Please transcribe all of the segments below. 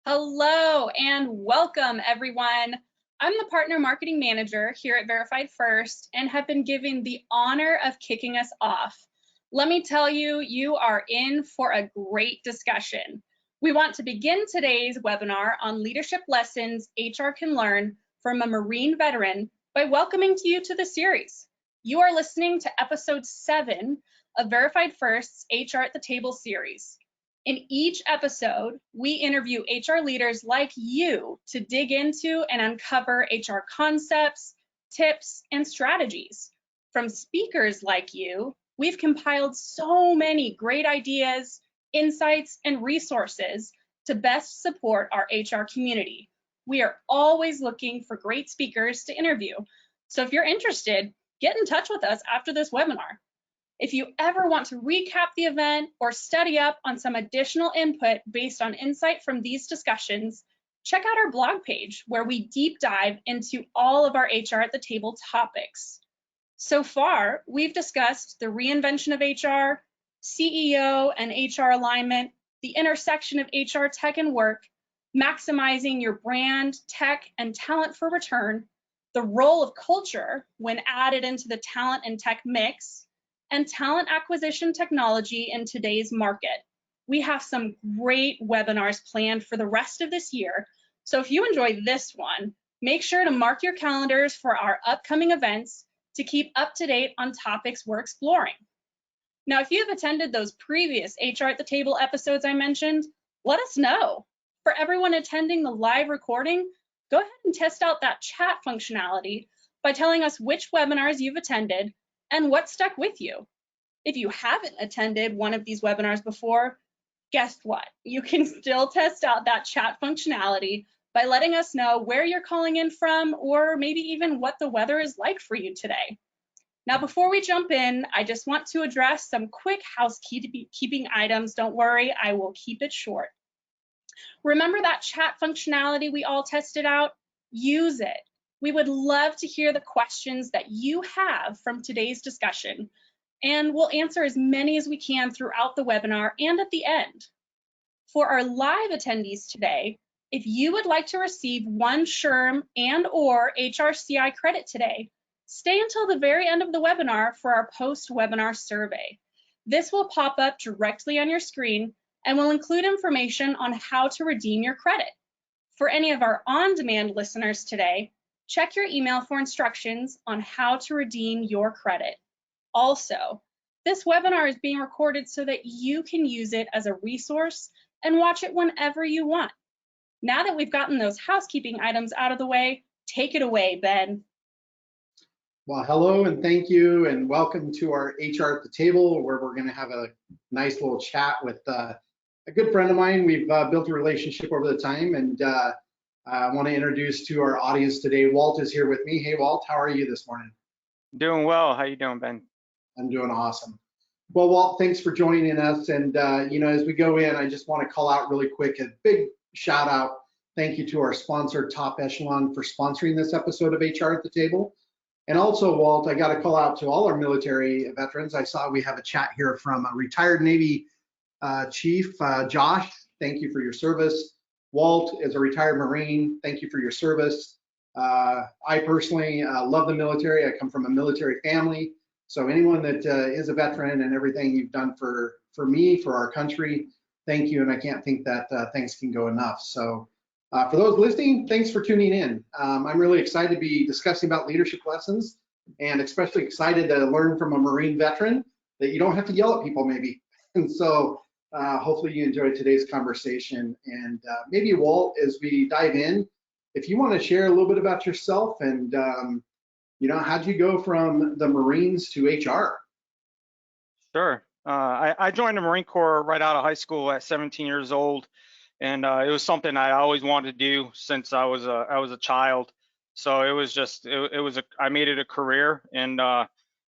Hello and welcome, everyone. I'm the Partner Marketing Manager here at Verified First and have been given the honor of kicking us off. Let me tell you, you are in for a great discussion. We want to begin today's webinar on leadership lessons HR can learn from a Marine veteran by welcoming you to the series. You are listening to episode 7 of Verified First's HR at the Table series. In each episode, we interview HR leaders like you to dig into and uncover HR concepts, tips, and strategies. From speakers like you, we've compiled so many great ideas, insights, and resources to best support our HR community. We are always looking for great speakers to interview. So if you're interested, get in touch with us after this webinar. If you ever want to recap the event or study up on some additional input based on insight from these discussions, check out our blog page where we deep dive into all of our HR at the Table topics. So far, we've discussed the reinvention of HR, CEO and HR alignment, the intersection of HR tech and work, maximizing your brand, tech, and talent for return, the role of culture when added into the talent and tech mix, and talent acquisition technology in today's market. We have some great webinars planned for the rest of this year, so if you enjoy this one, make sure to mark your calendars for our upcoming events to keep up to date on topics we're exploring. Now, if you've attended those previous HR at the Table episodes I mentioned, let us know. For everyone attending the live recording, go ahead and test out that chat functionality by telling us which webinars you've attended and what stuck with you. If you haven't attended one of these webinars before, guess what? You can still test out that chat functionality by letting us know where you're calling in from or maybe even what the weather is like for you today. Now, before we jump in, I just want to address some quick housekeeping items. Don't worry, I will keep it short. Remember that chat functionality we all tested out? Use it. We would love to hear the questions that you have from today's discussion, and we'll answer as many as we can throughout the webinar and at the end. For our live attendees today, if you would like to receive one SHRM and/or HRCI credit today, stay until the very end of the webinar for our post-webinar survey. This will pop up directly on your screen and will include information on how to redeem your credit. For any of our on-demand listeners today, check your email for instructions on how to redeem your credit. Also, this webinar is being recorded so that you can use it as a resource and watch it whenever you want. Now that we've gotten those housekeeping items out of the way, take it away, Ben. Well, hello and thank you and welcome to our HR at the Table, where we're going to have a nice little chat with a good friend of mine. We've built a relationship over the time, and I want to introduce to our audience today, Walt is here with me. Hey, Walt, how are you this morning? Doing well. How you doing, Ben? I'm doing awesome. Well, Walt, thanks for joining us. And, as we go in, I just want to call out really quick a big shout out. Thank you to our sponsor, Top Echelon, for sponsoring this episode of HR at the Table. And also, Walt, I got to call out to all our military veterans. I saw we have a chat here from a retired Navy Chief, Josh. Thank you for your service. Walt is a retired Marine. Thank you for your service. I personally love the military. I come from a military family. So anyone that is a veteran and everything you've done for me, for our country, thank you. And I can't think that thanks can go enough. So for those listening, thanks for tuning in. I'm really excited to be discussing about leadership lessons, and especially excited to learn from a Marine veteran that you don't have to yell at people maybe. And so hopefully you enjoyed today's conversation. And maybe, Walt, as we dive in, if you want to share a little bit about yourself and, how'd you go from the Marines to HR? Sure. I joined the Marine Corps right out of high school at 17 years old, and it was something I always wanted to do since I was a child. So it was just I made it a career, and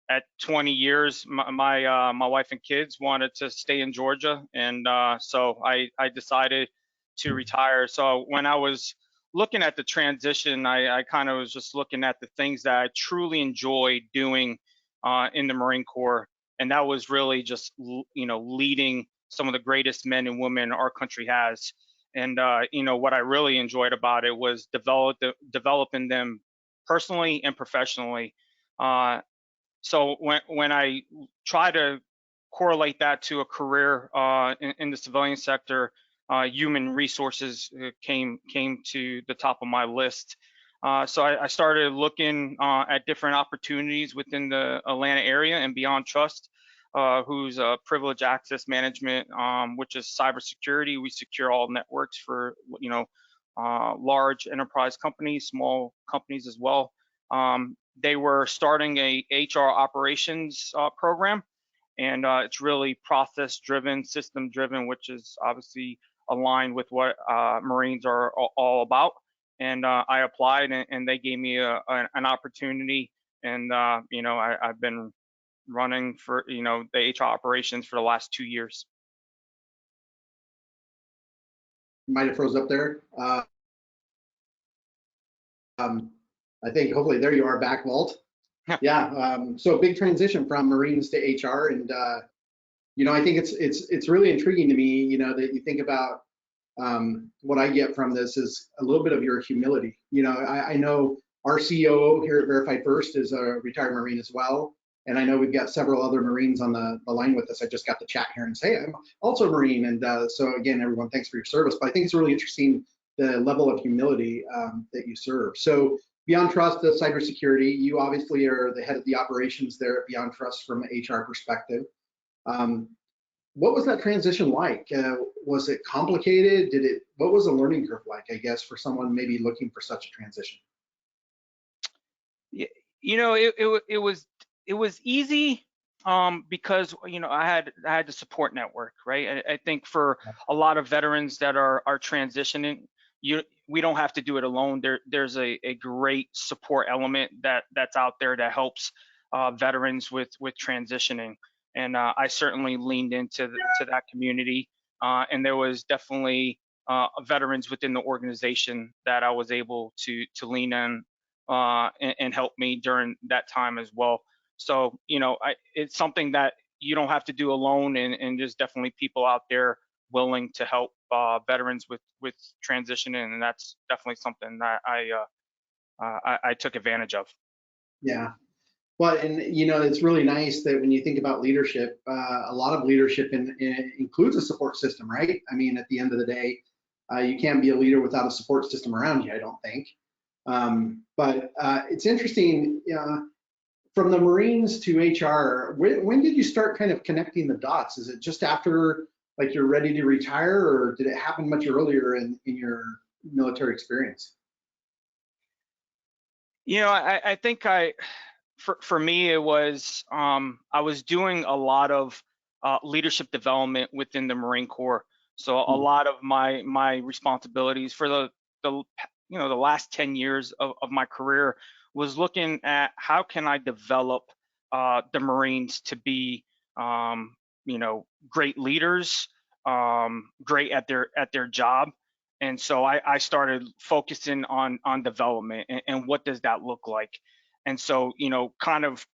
at 20 years, my wife and kids wanted to stay in Georgia, and so I decided to retire. So when I was looking at the transition, I kind of was just looking at the things that I truly enjoyed doing in the Marine Corps, and that was really just leading some of the greatest men and women our country has. And what I really enjoyed about it was developing them personally and professionally. So when I try to correlate that to a career in the civilian sector, human resources came to the top of my list. So I started looking at different opportunities within the Atlanta area and BeyondTrust, who's privileged access management, which is cybersecurity. We secure all networks for large enterprise companies, small companies as well. They were starting a HR operations program, and it's really process driven, system driven, which is obviously aligned with what Marines are all about. And I applied, and they gave me an opportunity. And I've been running for the HR operations for the last 2 years. Might have froze up there. I think hopefully there you are back, Walt. Yeah. So big transition from Marines to HR, and I think it's really intriguing to me, that you think about what I get from this is a little bit of your humility. I know our COO here at Verified First is a retired Marine as well. And I know we've got several other Marines on the line with us. I just got to chat here and say I'm also a Marine. And so again, everyone, thanks for your service. But I think it's really interesting the level of humility that you serve. So BeyondTrust, the cybersecurity, you obviously are the head of the operations there at BeyondTrust from an HR perspective. What was that transition like? Was it complicated? What was the learning curve like, I guess, for someone maybe looking for such a transition? It was easy because I had the support network, right? I think for a lot of veterans that are transitioning, we don't have to do it alone. There's a great support element that's out there that helps veterans with transitioning, and I certainly leaned into that community, and there was definitely veterans within the organization that I was able to lean on and help me during that time as well. So it's something that you don't have to do alone, and there's definitely people out there willing to help veterans with transitioning, and that's definitely something that I took advantage of. Yeah. Well, and it's really nice that when you think about leadership, a lot of leadership includes a support system, right? I mean, at the end of the day, you can't be a leader without a support system around you, I don't think. But it's interesting, from the Marines to HR, when did you start kind of connecting the dots? Is it just after like you're ready to retire, or did it happen much earlier in your military experience? I think for me, it was I was doing a lot of leadership development within the Marine Corps. So a lot of my responsibilities for the last 10 years of my career was looking at how can I develop the Marines to be great leaders, great at their job. And so I started focusing on development and what does that look like. And so kind of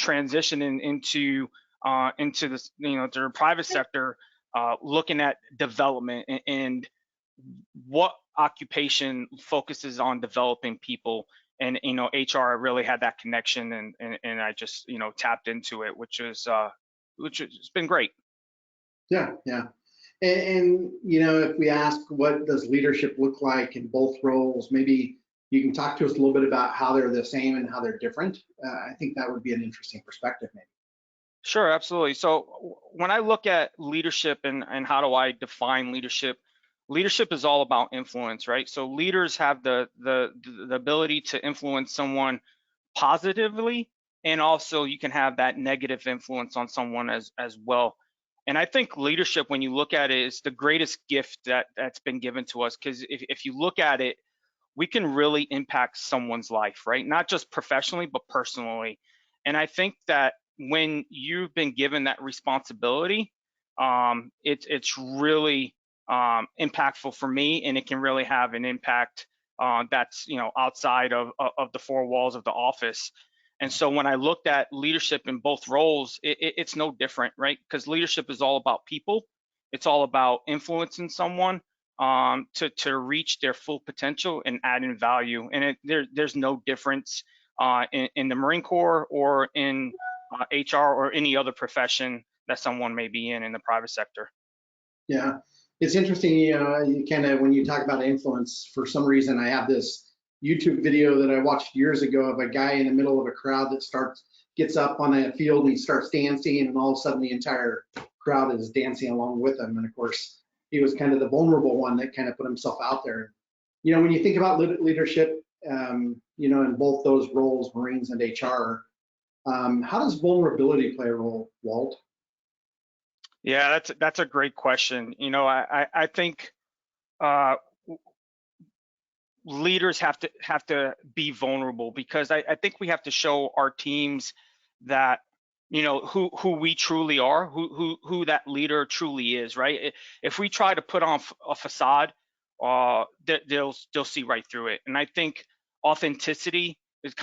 transitioning into this to the private sector, looking at development and what occupation focuses on developing people. And HR really had that connection, and I just tapped into it, which has been great. Yeah. And if we ask what does leadership look like in both roles, maybe you can talk to us a little bit about how they're the same and how they're different. I think that would be an interesting perspective, maybe. Sure, absolutely. So when I look at leadership and how do I define leadership, leadership is all about influence, right? So leaders have the ability to influence someone positively, and also you can have that negative influence on someone as well. And I think leadership, when you look at it, is the greatest gift that's been given to us, because if you look at it, we can really impact someone's life, right? Not just professionally, but personally. And I think that when you've been given that responsibility, it's really impactful for me, and it can really have an impact that's outside of the four walls of the office. And so when I looked at leadership in both roles, it's no different, right? Because leadership is all about people. It's all about influencing someone. to reach their full potential and add in value. And there's no difference in the Marine Corps or in HR or any other profession that someone may be in the private sector. Yeah, it's interesting, you kind of, when you talk about influence, for some reason, I have this YouTube video that I watched years ago of a guy in the middle of a crowd that gets up on a field and he starts dancing, and all of a sudden the entire crowd is dancing along with him. And of course, he was kind of the vulnerable one that kind of put himself out there. When you think about leadership, in both those roles, Marines and HR, how does vulnerability play a role, Walt? Yeah, that's a great question. I think leaders have to be vulnerable, because I think we have to show our teams that who we truly are, who that leader truly is, right? If we try to put on a facade, they'll see right through it. And I think authenticity is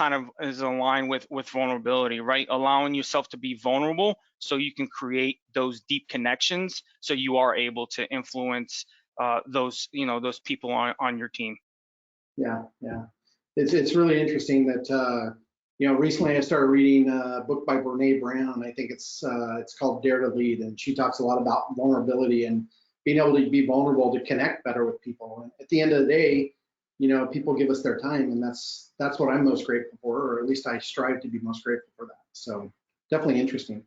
aligned with vulnerability, right? Allowing yourself to be vulnerable so you can create those deep connections, so you are able to influence those people on your team. Yeah. It's really interesting that recently I started reading a book by Brene Brown. I think it's called Dare to Lead, and she talks a lot about vulnerability and being able to be vulnerable to connect better with people. And at the end of the day, people give us their time, and that's what I'm most grateful for, or at least I strive to be most grateful for that. So definitely interesting.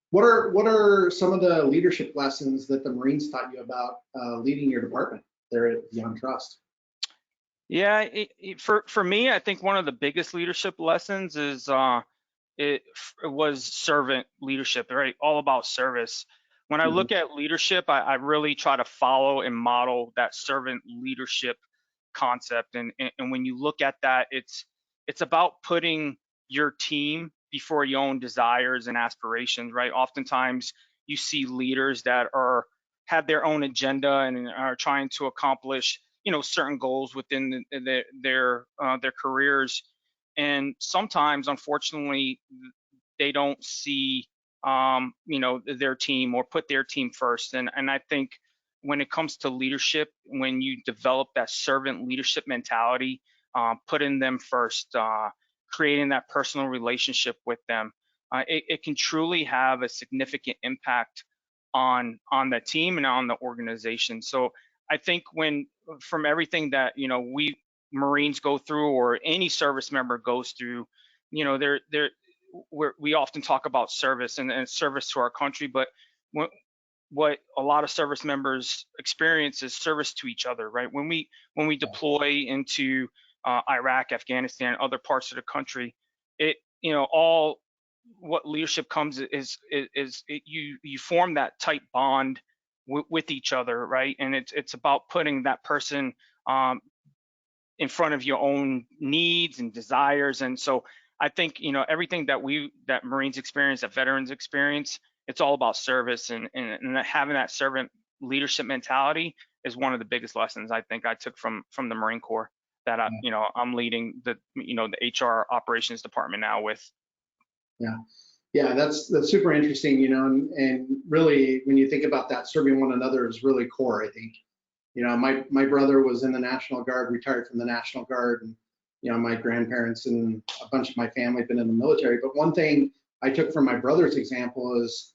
What are some of the leadership lessons that the Marines taught you about leading your department there at BeyondTrust? Yeah, for me, I think one of the biggest leadership lessons is it was servant leadership, right? All about service. When I look at leadership, I really try to follow and model that servant leadership concept. And when you look at that, it's about putting your team before your own desires and aspirations, right? Oftentimes you see leaders that have their own agenda and are trying to accomplish certain goals within their careers, and sometimes, unfortunately, they don't see their team or put their team first. And I think when it comes to leadership, when you develop that servant leadership mentality, putting them first, creating that personal relationship with them, it can truly have a significant impact on the team and on the organization. So I think from everything that we Marines go through, or any service member goes through, we often talk about service and service to our country, but what a lot of service members experience is service to each other, right? When we deploy into Iraq, Afghanistan, other parts of the country, all what leadership comes is you form that tight bond with each other, right? And it's about putting that person in front of your own needs and desires. And so I think everything that Marines experience, that veterans experience, it's all about service, and having that servant leadership mentality is one of the biggest lessons I think I took from the Marine Corps that I'm leading the HR operations department now with. Yeah, that's super interesting, and really, when you think about that, serving one another is really core, I think. My brother was in the National Guard, retired from the National Guard, and my grandparents and a bunch of my family have been in the military. But one thing I took from my brother's example is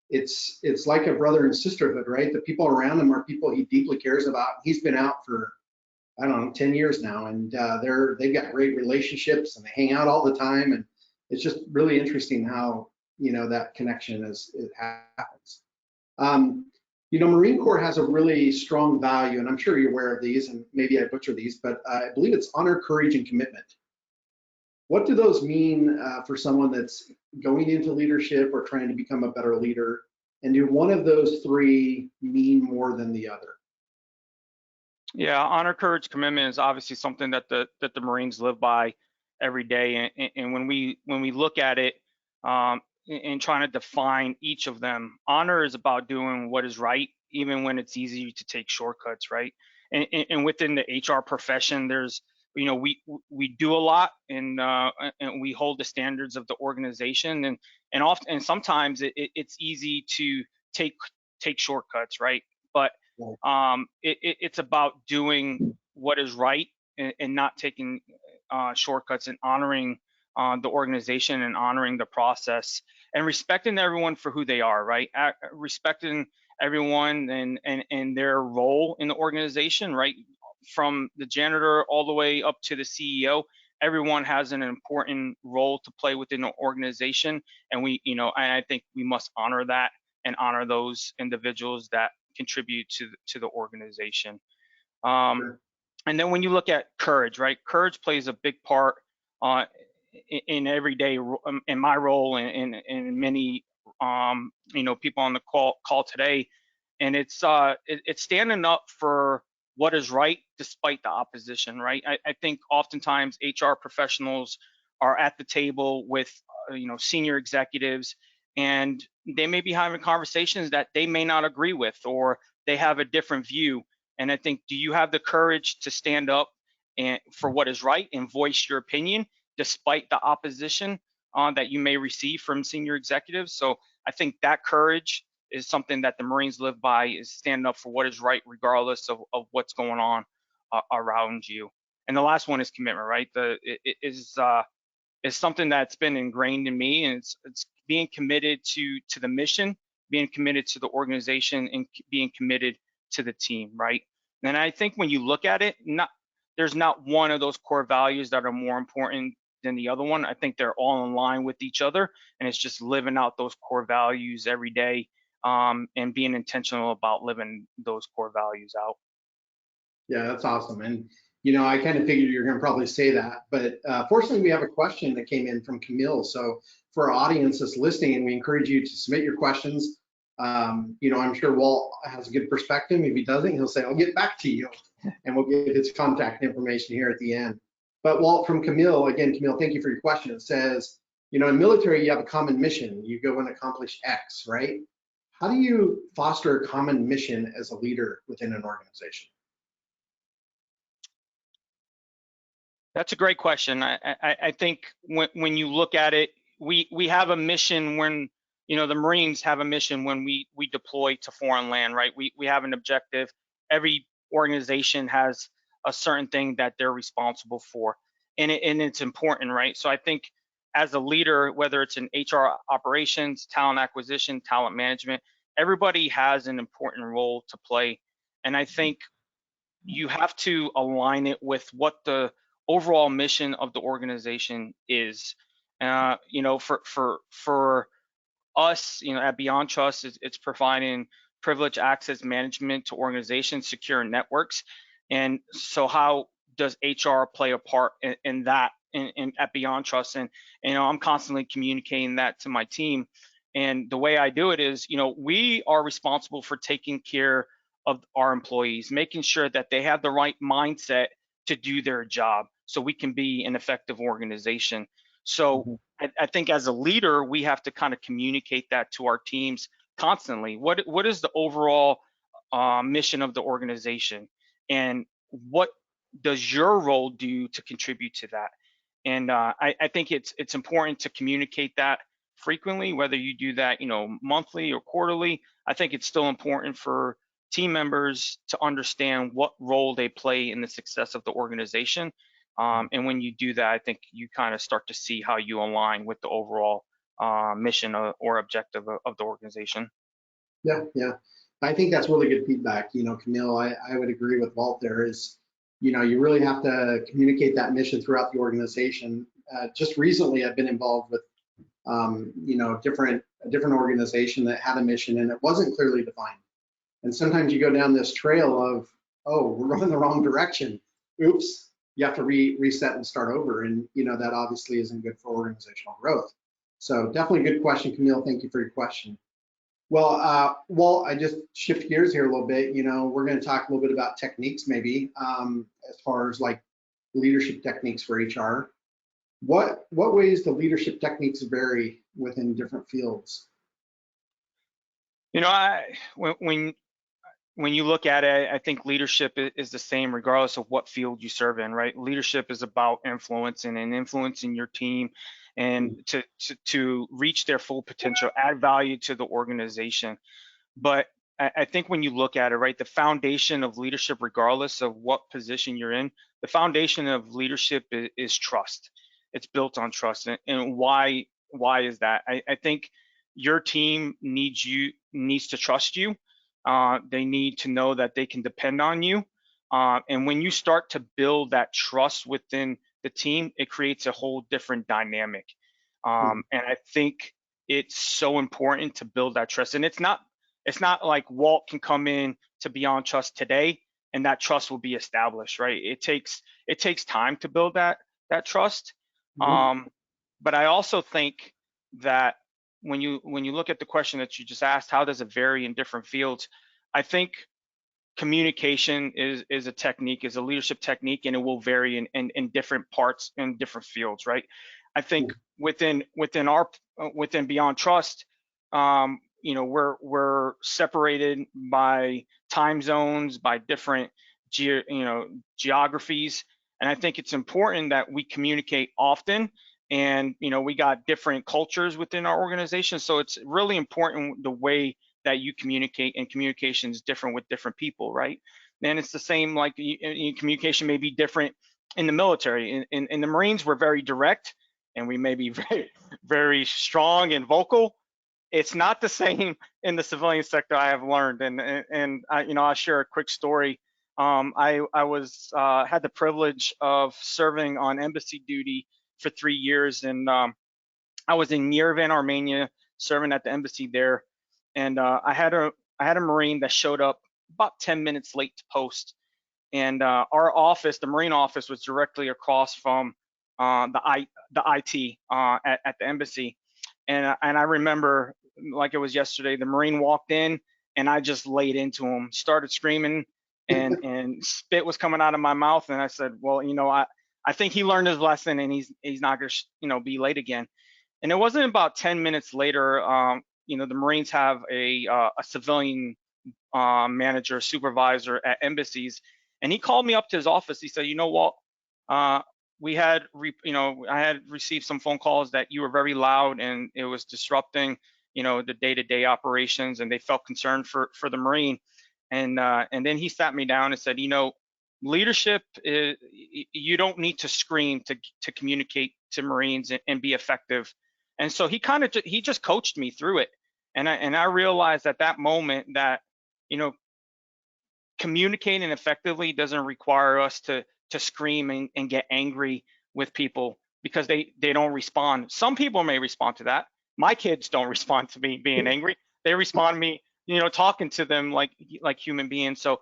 it's like a brother and sisterhood, right? The people around him are people he deeply cares about. He's been out for, I don't know, 10 years now, and they've got great relationships, and they hang out all the time, and it's just really interesting how that connection it happens. Marine Corps has a really strong value, and I'm sure you're aware of these, and maybe I butcher these, but I believe it's honor, courage, and commitment. What do those mean for someone that's going into leadership or trying to become a better leader? And do one of those three mean more than the other? Yeah, honor, courage, commitment is obviously something that the Marines live by every day. And when we look at it and trying to define each of them, honor is about doing what is right, even when it's easy to take shortcuts, right? And within the HR profession, there's we do a lot, and we hold the standards of the organization, and sometimes it's easy to take shortcuts, right? But It's about doing what is right and not taking shortcuts, and honoring the organization and honoring the process and respecting everyone for who they are, right? Respecting everyone and their role in the organization, right? From the janitor all the way up to the CEO, everyone has an important role to play within the organization. And and I think we must honor that and honor those individuals that contribute to the organization. Sure. And then when you look at courage, right? Courage plays a big part in everyday in my role and in many people on the call today. And it's standing up for what is right despite the opposition, right? I think oftentimes HR professionals are at the table with senior executives, and they may be having conversations that they may not agree with, or they have a different view. And I think, do you have the courage to stand up and for what is right and voice your opinion despite the opposition that you may receive from senior executives? So I think that courage is something that the Marines live by, is standing up for what is right regardless of what's going on around you. And the last one is commitment, right? It is something that's been ingrained in me, and it's being committed to the mission, being committed to the organization, and being committed to the team, right? And I think when you look at it, there's not one of those core values that are more important than the other one. I think they're all in line with each other, and it's just living out those core values every day, and being intentional about living those core values out. Yeah, that's awesome. And, I kind of figured you're going to probably say that, but fortunately we have a question that came in from Camille. So for our audience that's listening, and we encourage you to submit your questions. I'm sure Walt has a good perspective. If he doesn't, he'll say, I'll get back to you, and we'll get his contact information here at the end. But Walt, from Camille, again, Camille, thank you for your question. It says, in military, you have a common mission. You go and accomplish X, right? How do you foster a common mission as a leader within an organization? That's a great question. I think when you look at it, we have a mission when, the Marines have a mission when we deploy to foreign land, right? We have an objective. Every organization has a certain thing that they're responsible for, and it's important, right? So I think as a leader, whether it's in HR operations, talent acquisition, talent management, everybody has an important role to play. And I think you have to align it with what the overall mission of the organization is. For us, at BeyondTrust, it's providing privileged access management to organizations, secure networks. And so how does HR play a part in that at BeyondTrust? And I'm constantly communicating that to my team. And the way I do it is, we are responsible for taking care of our employees, making sure that they have the right mindset to do their job so we can be an effective organization. So I think as a leader, we have to kind of communicate that to our teams constantly. What is the overall mission of the organization, and what does your role do to contribute to that? And I think it's important to communicate that frequently, whether you do that, monthly or quarterly. I think it's still important for team members to understand what role they play in the success of the organization. And when you do that, I think you kind of start to see how you align with the overall mission or objective of the organization. Yeah. I think that's really good feedback. Camille, I would agree with Walt there. Is, you really have to communicate that mission throughout the organization. Just recently, I've been involved with, a different organization that had a mission, and it wasn't clearly defined. And sometimes you go down this trail of, oh, we're going the wrong direction. Oops, you have to reset and start over. And, that obviously isn't good for organizational growth. So definitely a good question, Camille. Thank you for your question. Well, Walt, I just shift gears here a little bit. We're going to talk a little bit about techniques, maybe, as far as like leadership techniques for HR. What ways do leadership techniques vary within different fields? When you look at it, I think leadership is the same regardless of what field you serve in, right? Leadership is about influencing your team, and to reach their full potential, add value to the organization. But I think when you look at it, right, the foundation of leadership, regardless of what position you're in, the foundation of leadership is trust. It's built on trust. And why is that? I think your team needs to trust you. They need to know that they can depend on you. And when you start to build that trust within the team, it creates a whole different dynamic. And I think it's so important to build that trust. And it's not like Walt can come in to BeyondTrust today and that trust will be established, right? It takes time to build that trust. But I also think that when you look at the question that you just asked, how does it vary in different fields? I think communication is a technique, is a leadership technique, and it will vary in different parts, in different fields, right? I think within BeyondTrust, we're separated by time zones, by different geographies, and I think it's important that we communicate often. And we got different cultures within our organization, so it's really important the way that you communicate, and communication is different with different people, right? And it's the same, like communication may be different in the military. In the Marines, we're very direct, and we may be very, very strong and vocal. It's not the same in the civilian sector, I have learned. And I'll share a quick story. I had the privilege of serving on embassy duty for 3 years, and I was in Yerevan, Armenia, serving at the embassy there. And I had a Marine that showed up about 10 minutes late to post. And our office, the Marine office, was directly across from the IT at the embassy. And I remember, like it was yesterday, the Marine walked in and I just laid into him, started screaming, and spit was coming out of my mouth. And I said, well, I think he learned his lesson, and he's not gonna be late again. And it wasn't about 10 minutes later, the Marines have a civilian manager, supervisor at embassies, and he called me up to his office. He said, Walt, I had received some phone calls that you were very loud and it was disrupting, the day-to-day operations, and they felt concerned for the Marine. And then he sat me down and said, leadership is, you don't need to scream to communicate to Marines and be effective. And so he just coached me through it. And I realized at that moment that, communicating effectively doesn't require us to scream and get angry with people because they don't respond. Some people may respond to that. My kids don't respond to me being angry. They respond to me, talking to them like human beings. So,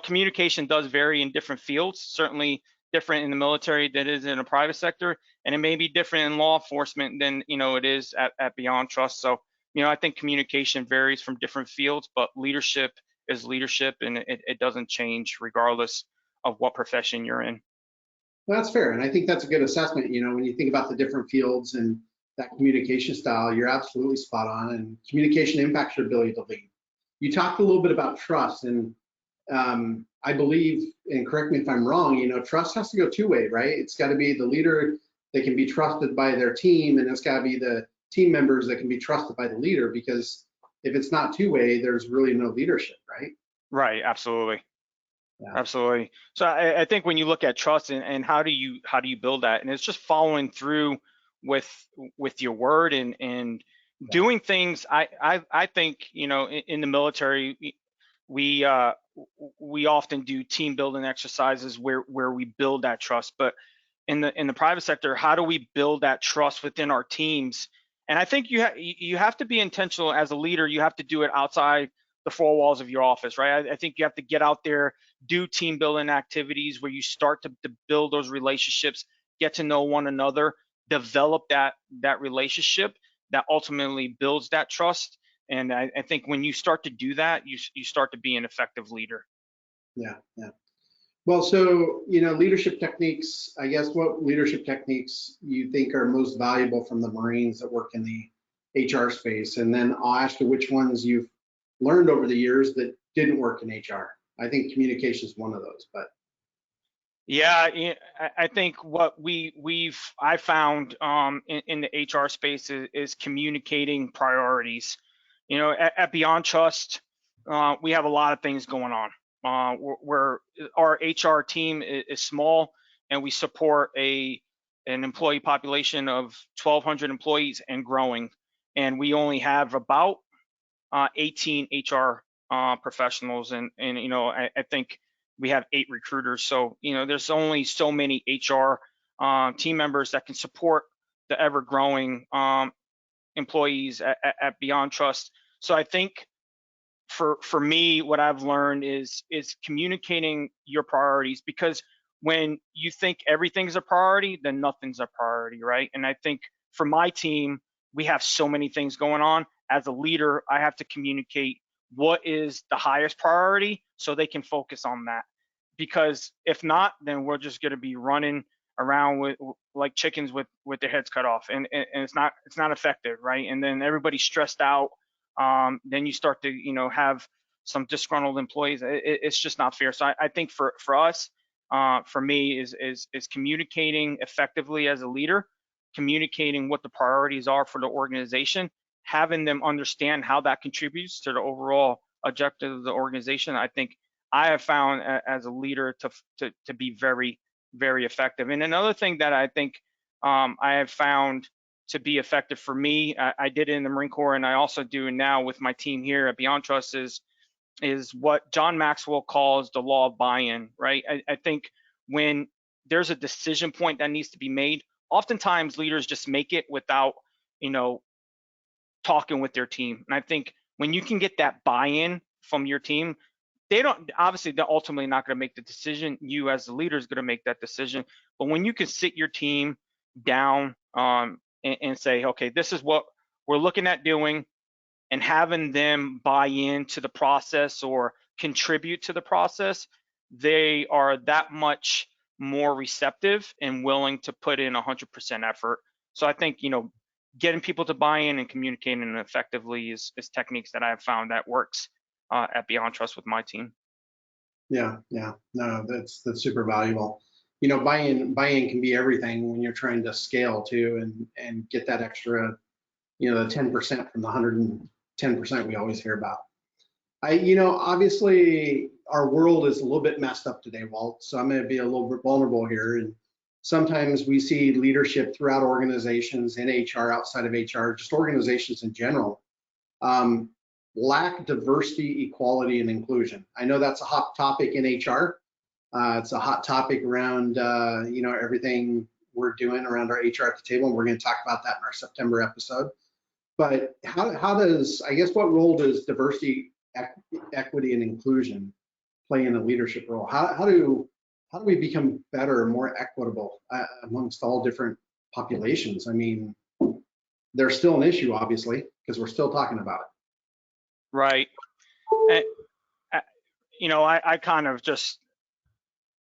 communication does vary in different fields, certainly different in the military than it is in a private sector, and it may be different in law enforcement than, it is at BeyondTrust. So, I think communication varies from different fields, but leadership is leadership, and it doesn't change regardless of what profession you're in. That's fair, and I think that's a good assessment. When you think about the different fields and that communication style, you're absolutely spot on, and communication impacts your ability to lead. You talked a little bit about trust, and I believe, and correct me if I'm wrong, trust has to go two-way, right? It's got to be the leader that can be trusted by their team, and it's got to be the team members that can be trusted by the leader, because if it's not two-way, there's really no leadership, right? Right, absolutely. Yeah. Absolutely. So I think when you look at trust and how do you build that, and it's just following through with your word and doing things. I think, in the military, we often do team building exercises where we build that trust. But in the private sector, how do we build that trust within our teams? And I think you have to be intentional as a leader. You have to do it outside the four walls of your office, right? I think you have to get out there, do team building activities where you start to build those relationships, get to know one another, develop that relationship that ultimately builds that trust. And I think when you start to do that, you start to be an effective leader. Yeah. Well, so, leadership techniques, I guess, what leadership techniques you think are most valuable from the Marines that work in the HR space? And then I'll ask you which ones you've learned over the years that didn't work in HR. I think communication is one of those, but. Yeah, I think what I found in the HR space is communicating priorities. At BeyondTrust, we have a lot of things going on. Our HR team is small, and we support an employee population of 1,200 employees and growing. And we only have about 18 HR professionals, and I think we have 8 recruiters. So there's only so many HR team members that can support the ever growing employees at BeyondTrust. So I think for me, what I've learned is communicating your priorities, because when you think everything's a priority, then nothing's a priority, right? And I think for my team, we have so many things going on. As a leader, I have to communicate what is the highest priority so they can focus on that. Because if not, then we're just going to be running around like chickens with their heads cut off, and it's not effective, right? And then everybody's stressed out. Then you start to have some disgruntled employees. It's just not fair. So I think for us, for me, is communicating effectively as a leader, communicating what the priorities are for the organization, having them understand how that contributes to the overall objective of the organization. I think I have found as a leader to be very, very effective. And another thing that I think I have found to be effective for me, I did it in the Marine Corps, and I also do it now with my team here at BeyondTrust, is what John Maxwell calls the law of buy-in, right? I think when there's a decision point that needs to be made, oftentimes leaders just make it without, talking with their team. And I think when you can get that buy-in from your team, they're ultimately not going to make the decision. You as the leader is going to make that decision. But when you can sit your team down and say, okay, this is what we're looking at doing, and having them buy into the process or contribute to the process, they are that much more receptive and willing to put in 100% effort. So I think, getting people to buy in and communicating effectively is techniques that I have found that works at BeyondTrust with my team. Yeah, no, that's super valuable. Buy-in can be everything when you're trying to scale too, and get that extra, the 10% from the 110% we always hear about. Obviously our world is a little bit messed up today, Walt. So I'm going to be a little bit vulnerable here. And sometimes we see leadership throughout organizations, in HR, outside of HR, just organizations in general, lack diversity, equality, and inclusion. I know that's a hot topic in HR. It's a hot topic around, everything we're doing around our HR at the table, and we're going to talk about that in our September episode. But what role does diversity, equity, and inclusion play in a leadership role? How do we become better and more equitable amongst all different populations? I mean, there's still an issue, obviously, because we're still talking about it. Right. And, I kind of just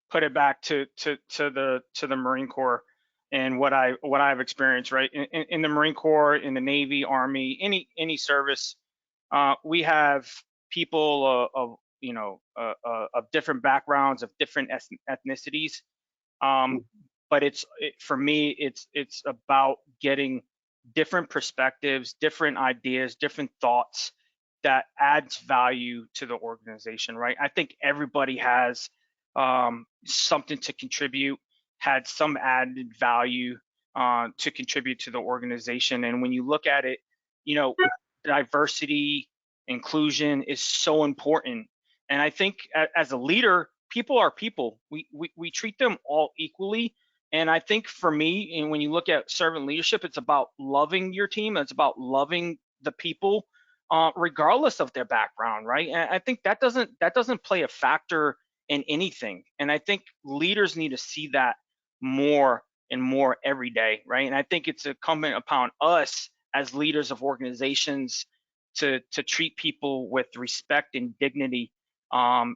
put it back to the Marine Corps and what I've experienced, right? In the Marine Corps, in the Navy, Army, any service, we have people of different backgrounds, of different ethnicities. But for me, it's about getting different perspectives, different ideas, different thoughts that adds value to the organization, right? I think everybody has something to contribute, had some added value to contribute to the organization. And when you look at it, diversity, inclusion is so important. And I think as a leader, people are people. We treat them all equally. And I think for me, and when you look at servant leadership, it's about loving your team. It's about loving the people, regardless of their background, right? And I think that doesn't play a factor in anything. And I think leaders need to see that more and more every day, right? And I think it's incumbent upon us as leaders of organizations to treat people with respect and dignity, and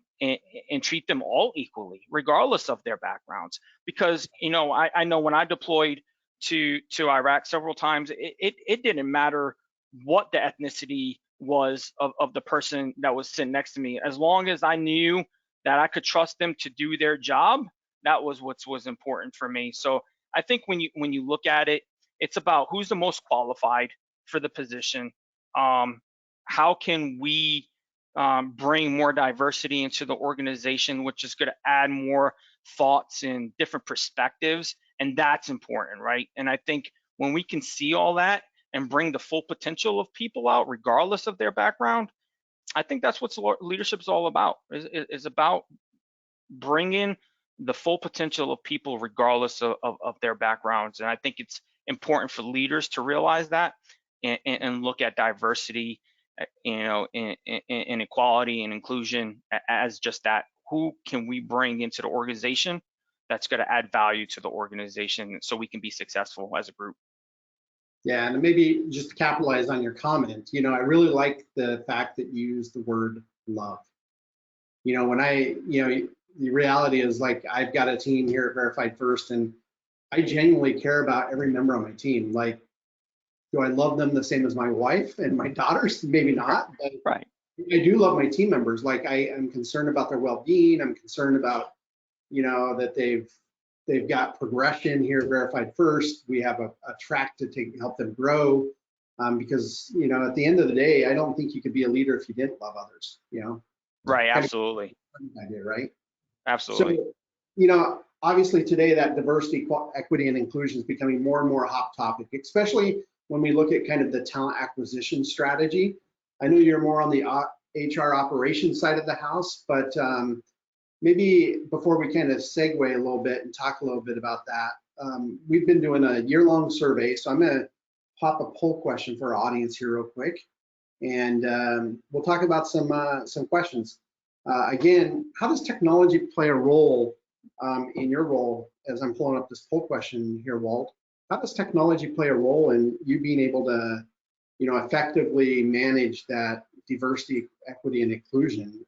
treat them all equally, regardless of their backgrounds. Because I know when I deployed to Iraq several times, it didn't matter what the ethnicity was of the person that was sitting next to me. As long as I knew that I could trust them to do their job, that was what was important for me. So I think when you look at it, it's about who's the most qualified for the position. How can we bring more diversity into the organization, which is going to add more thoughts and different perspectives. And that's important, right? And I think when we can see all that and bring the full potential of people out, regardless of their background, I think that's what leadership is all about. Is about bringing the full potential of people, regardless of their backgrounds. And I think it's important for leaders to realize that and look at diversity, and equality and inclusion as just that. Who can we bring into the organization that's going to add value to the organization so we can be successful as a group? Yeah, and maybe just to capitalize on your comment, I really like the fact that you use the word love. The reality is, like, I've got a team here at Verified First, and I genuinely care about every member on my team. Like, do I love them the same as my wife and my daughters? Maybe not, but Right. I do love my team members. Like, I am concerned about their well-being. I'm concerned about, that they've got progression here at Verified First. We have a track to help them grow, because at the end of the day, I don't think you could be a leader if you didn't love others. Right. Kind Absolutely. of idea, right? Absolutely. So, obviously today that diversity, equity, and inclusion is becoming more and more a hot topic, especially when we look at kind of the talent acquisition strategy. I know you're more on the HR operations side of the house, but maybe before we kind of segue a little bit and talk a little bit about that, we've been doing a year-long survey, so I'm going to pop a poll question for our audience here real quick, and we'll talk about some questions. Again, how does technology play a role in your role? As I'm pulling up this poll question here, Walt, how does technology play a role in you being able to, effectively manage that diversity, equity, and inclusion?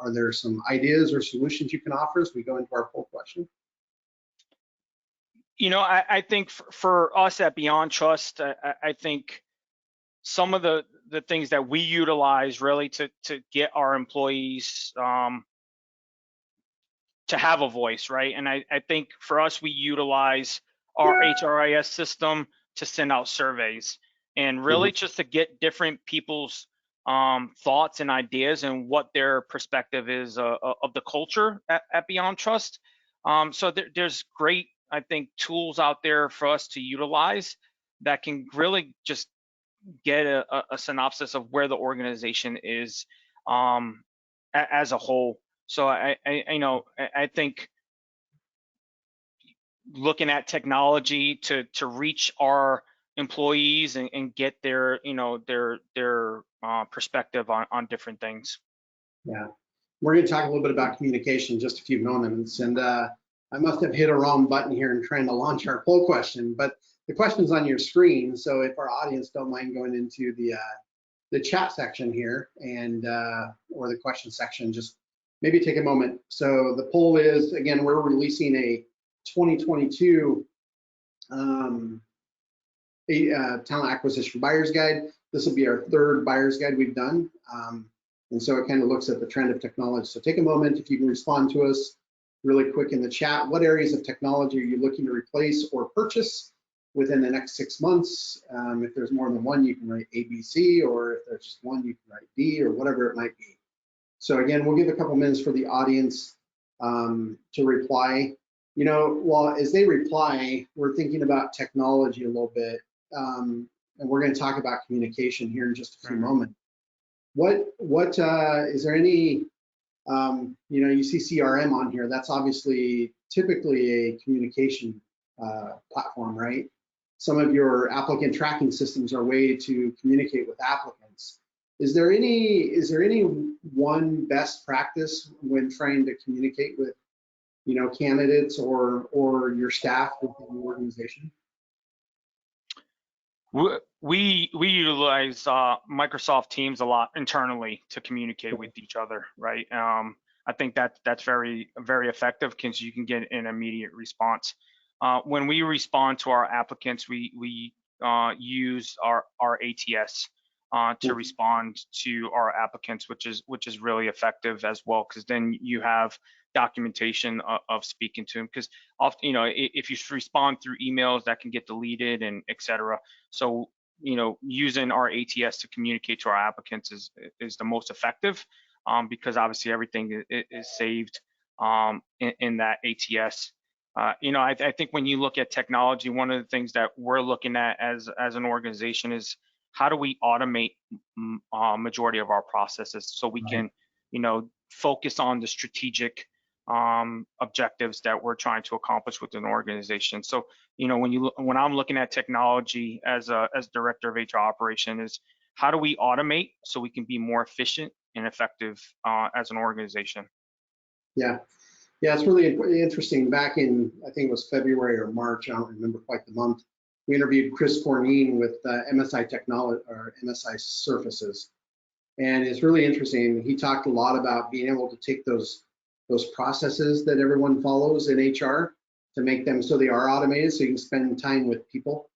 Are there some ideas or solutions you can offer as we go into our poll question? I think for us at BeyondTrust, I think some of the things that we utilize really to get our employees to have a voice, right? And I think for us, we utilize our HRIS system to send out surveys and really just to get different people's thoughts and ideas and what their perspective is of the culture at BeyondTrust. So there's great, I think, tools out there for us to utilize that can really just get a synopsis of where the organization is as a whole. So I think looking at technology to reach our employees and get their perspective on different things. Yeah, we're going to talk a little bit about communication in just a few moments, and I must have hit a wrong button here in trying to launch our poll question, but the question's on your screen. So if our audience don't mind going into the chat section here and or the question section, just maybe take a moment. So the poll is, again, we're releasing a 2022 talent acquisition buyer's guide. This will be our third buyer's guide we've done. And so it kind of looks at the trend of technology. So take a moment, if you can respond to us really quick in the chat. What areas of technology are you looking to replace or purchase within the next 6 months? If there's more than one, you can write ABC, or if there's just one, you can write D, or whatever it might be. So again, we'll give a couple minutes for the audience to reply. Well, as they reply, we're thinking about technology a little bit, and we're going to talk about communication here in just a few moments. What is there any, you see CRM on here, that's obviously typically a communication platform, right? Some of your applicant tracking systems are a way to communicate with applicants. Is there any one best practice when trying to communicate with, candidates or your staff within the organization? We utilize Microsoft Teams a lot internally to communicate with each other, right? I think that's very, very effective because you can get an immediate response. When we respond to our applicants, we use our ATS to respond to our applicants, which is really effective as well, because then you have documentation of speaking to them, because often, if you respond through emails, that can get deleted and etc. So using our ATS to communicate to our applicants is the most effective, because obviously everything is saved in that ATS. I think when you look at technology, one of the things that we're looking at as an organization is how do we automate majority of our processes so we can, focus on the strategic objectives that we're trying to accomplish within an organization. So, when I'm looking at technology as director of HR operation, is how do we automate so we can be more efficient and effective as an organization? Yeah. Yeah, it's really interesting. Back in, I think it was February or March, I don't remember quite the month, we interviewed Chris Corneen with MSI Technology or MSI Surfaces. And it's really interesting. He talked a lot about being able to take those processes that everyone follows in HR to make them so they are automated, so you can spend time with people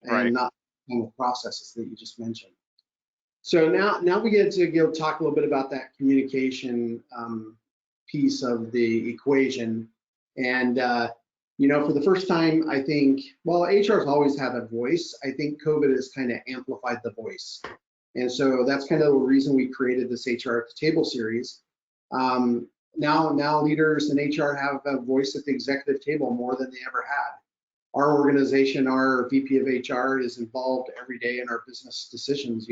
and Right. not on the processes that you just mentioned. So now we get to go talk a little bit about that communication piece of the equation. And, for the first time, I think, well, HR has always had a voice. I think COVID has kind of amplified the voice. And so that's kind of the reason we created this HR at the Table series. Now leaders in HR have a voice at the executive table more than they ever had. Our organization, our VP of HR is involved every day in our business decisions,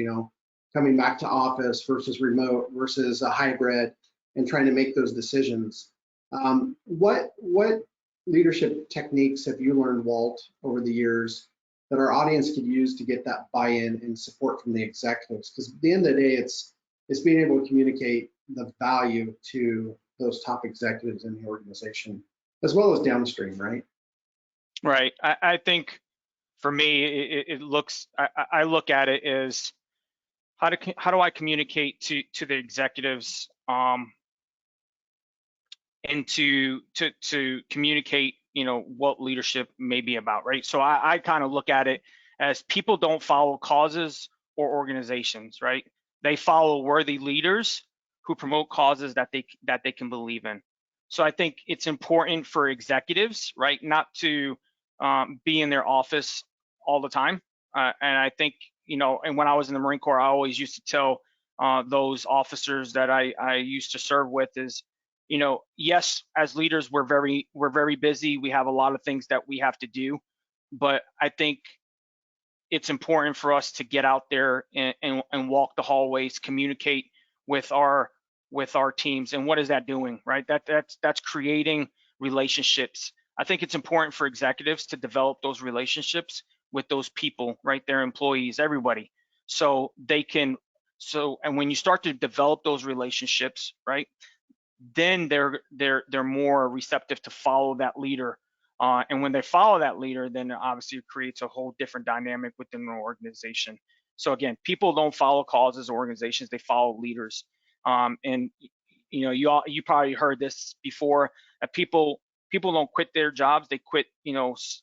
coming back to office versus remote versus a hybrid, and trying to make those decisions. What leadership techniques have you learned, Walt, over the years that our audience could use to get that buy-in and support from the executives? Because at the end of the day, it's being able to communicate the value to those top executives in the organization, as well as downstream, right? Right. I think for me, it looks, I look at it as how do I communicate to the executives, and to communicate, what leadership may be about, right? So I kind of look at it as people don't follow causes or organizations, right? They follow worthy leaders who promote causes that they can believe in. So I think it's important for executives, right, not to be in their office all the time. And I think, and when I was in the Marine Corps, I always used to tell those officers that I used to serve with is, yes, as leaders, we're very busy. We have a lot of things that we have to do, but I think it's important for us to get out there and walk the hallways, communicate with our teams. And what is that doing, right? That's creating relationships. I think it's important for executives to develop those relationships with those people, right? Their employees, everybody. So and when you start to develop those relationships, right, then they're more receptive to follow that leader. And when they follow that leader, then obviously it creates a whole different dynamic within an organization. So again, people don't follow causes or organizations, they follow leaders. And you probably heard this before, that people don't quit their jobs, they quit,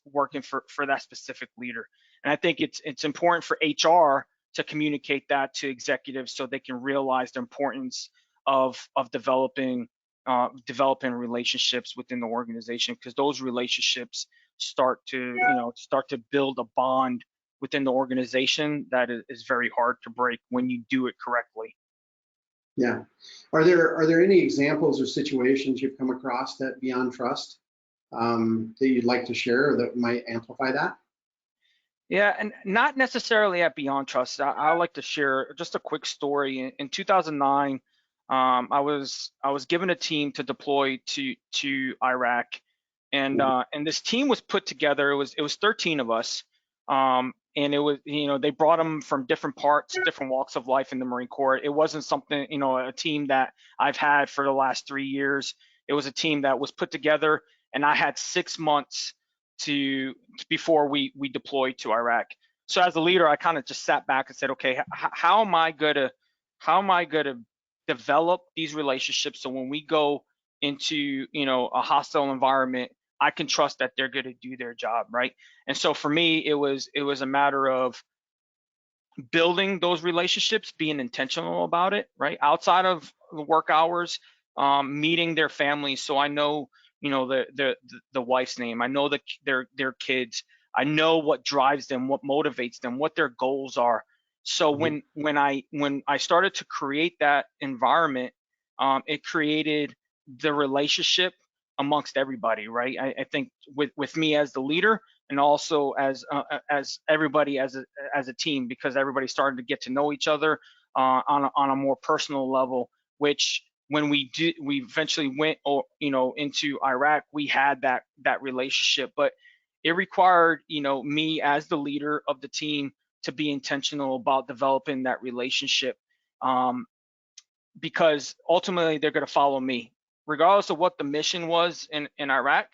working for that specific leader. And I think it's important for HR to communicate that to executives so they can realize the importance of developing relationships within the organization, because those relationships start to build a bond within the organization that is very hard to break when you do it correctly. Yeah. Are there any examples or situations you've come across that BeyondTrust that you'd like to share that might amplify that? Yeah, and not necessarily at BeyondTrust. I like to share just a quick story. In 2009, I was given a team to deploy to Iraq, and this team was put together. It was 13 of us, and it was, they brought them from different parts, different walks of life in the Marine Corps. It wasn't something, a team that I've had for the last 3 years. It was a team that was put together, and I had 6 months before we deployed to Iraq. So as a leader, I kind of just sat back and said, okay, how am I gonna develop these relationships so when we go into a hostile environment, I can trust that they're going to do their job, right? And so for me, it was a matter of building those relationships, being intentional about it, right? Outside of the work hours, meeting their families, so I know the wife's name, I know their kids, I know what drives them, what motivates them, what their goals are. So when I started to create that environment, it created the relationship amongst everybody, right? I think with me as the leader, and also as everybody as a team, because everybody started to get to know each other on a more personal level. Which when we eventually went, into Iraq, we had that relationship, but it required, me as the leader of the team to be intentional about developing that relationship, because ultimately they're going to follow me regardless of what the mission was in Iraq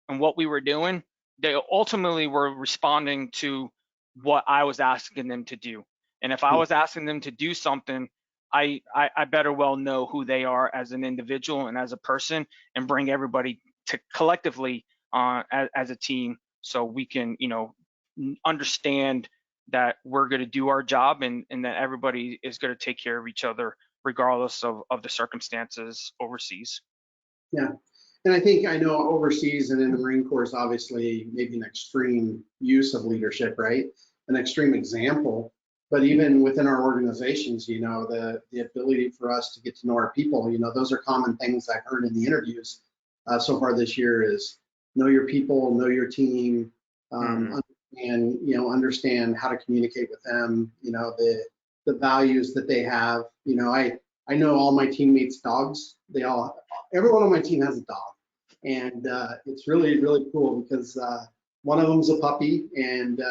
and what we were doing. They ultimately were responding to what I was asking them to do. And if I was asking them to do something, I better well know who they are as an individual and as a person, and bring everybody to collectively as a team, so we can, understand that we're going to do our job, and that everybody is going to take care of each other regardless of the circumstances overseas. Yeah. And I know overseas and in the Marine Corps is obviously maybe an extreme use of leadership, right? An extreme example. But even within our organizations, the ability for us to get to know our people, those are common things I've heard in the interviews so far this year is know your people, know your team, and, understand how to communicate with them, the values that they have. I know all my teammates' dogs. Everyone on my team has a dog. And it's really, really cool because one of them's a puppy, and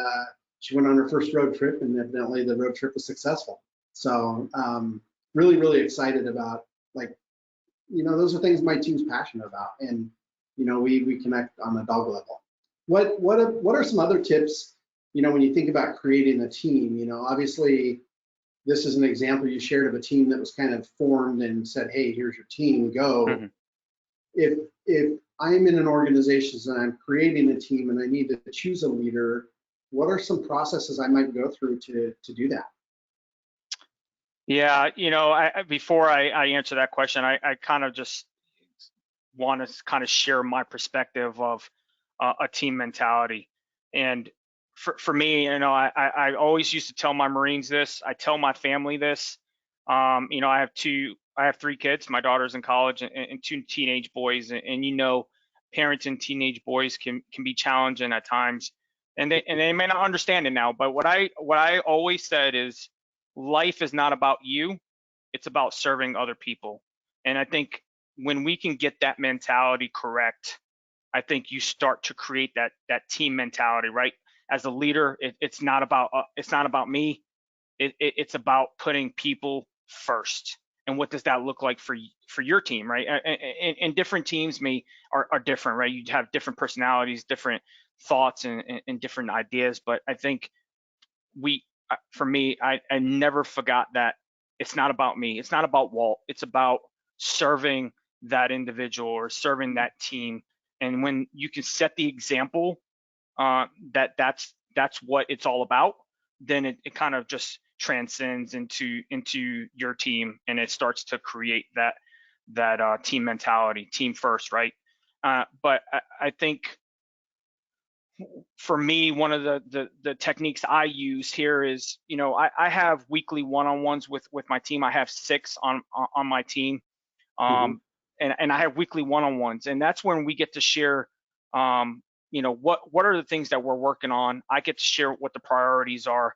she went on her first road trip, and evidently the road trip was successful. So really, really excited about, those are things my team's passionate about, and we connect on a dog level. What are some other tips? When you think about creating a team, obviously this is an example you shared of a team that was kind of formed and said, hey, here's your team, go. If I'm in an organization and I'm creating a team and I need to choose a leader, what are some processes I might go through to do that? Yeah, before I answer that question, I kind of just want to kind of share my perspective of a team mentality. And for me, I always used to tell my Marines this. I tell my family this. I have 3 kids. My daughter's in college, and 2 teenage boys. And parents and teenage boys can be challenging at times, and they may not understand it now. But what I always said is, life is not about you; it's about serving other people. And I think when we can get that mentality correct, I think you start to create that team mentality, right? As a leader, it's not about me. It's about putting people first. And what does that look like for your team, right? And different teams are different, right? You have different personalities, different thoughts, and different ideas. But I think for me, I never forgot that it's not about me. It's not about Walt. It's about serving that individual or serving that team. And when you can set the example, that's what it's all about, then it kind of just transcends into your team, and it starts to create that team mentality, team first, right? But I think for me, one of the techniques I use here is, I have weekly one-on-ones with my team. I have 6 on my team, and I have weekly one-on-ones, and that's when we get to share, what are the things that we're working on. I get to share what the priorities are,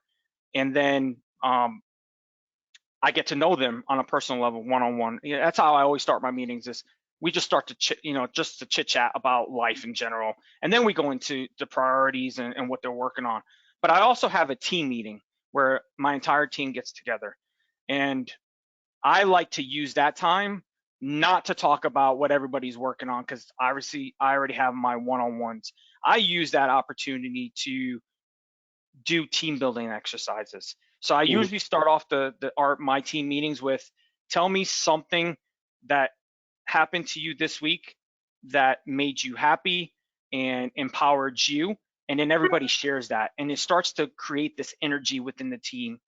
and then I get to know them on a personal level, one-on-one. That's how I always start my meetings. Is we just start to chit chat about life in general, and then we go into the priorities and what they're working on. But I also have a team meeting where my entire team gets together, and I like to use that time not to talk about what everybody's working on, because obviously I already have my one-on-ones. I use that opportunity to do team building exercises. So I usually start off my team meetings with, tell me something that happened to you this week that made you happy and empowered you. And then everybody shares that, and it starts to create this energy within the team.